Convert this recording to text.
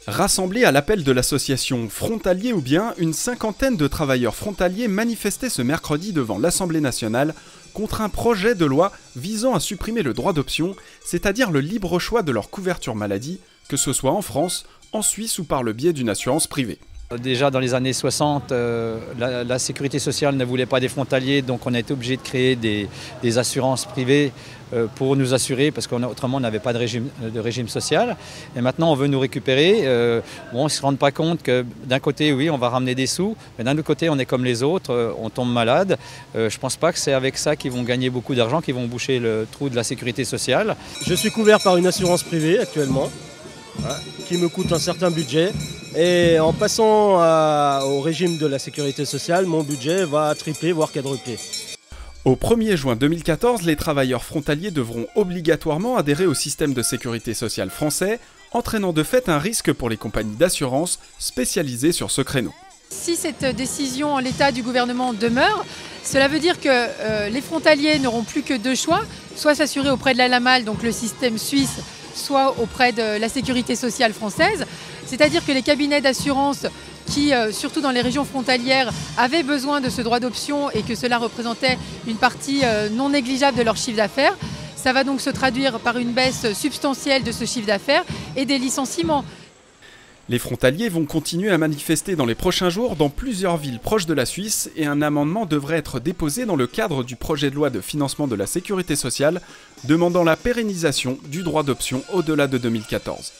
Rassemblés à l'appel de l'association Frontaliers ou bien, une cinquantaine de travailleurs frontaliers manifestaient ce mercredi devant l'Assemblée nationale contre un projet de loi visant à supprimer le droit d'option, c'est-à-dire le libre choix de leur couverture maladie, que ce soit en France, en Suisse ou par le biais d'une assurance privée. Déjà dans les années 60, la sécurité sociale ne voulait pas des frontaliers, donc on a été obligé de créer des assurances privées pour nous assurer, parce qu'autrement on n'avait pas de régime social. Et maintenant on veut nous récupérer. On ne se rend pas compte que d'un côté, oui, on va ramener des sous, mais d'un autre côté, on est comme les autres, on tombe malade. Je ne pense pas que c'est avec ça qu'ils vont gagner beaucoup d'argent, qu'ils vont boucher le trou de la sécurité sociale. Je suis couvert par une assurance privée actuellement, qui me coûte un certain budget. Et en passant au régime de la sécurité sociale, mon budget va tripler, voire quadrupler. Au 1er juin 2014, les travailleurs frontaliers devront obligatoirement adhérer au système de sécurité sociale français, entraînant de fait un risque pour les compagnies d'assurance spécialisées sur ce créneau. Si cette décision en l'état du gouvernement demeure, cela veut dire que les frontaliers n'auront plus que deux choix, soit s'assurer auprès de la LAMAL, donc le système suisse, soit auprès de la sécurité sociale française. C'est-à-dire que les cabinets d'assurance qui, surtout dans les régions frontalières, avaient besoin de ce droit d'option et que cela représentait une partie non négligeable de leur chiffre d'affaires, ça va donc se traduire par une baisse substantielle de ce chiffre d'affaires et des licenciements. Les frontaliers vont continuer à manifester dans les prochains jours dans plusieurs villes proches de la Suisse et un amendement devrait être déposé dans le cadre du projet de loi de financement de la sécurité sociale demandant la pérennisation du droit d'option au-delà de 2014.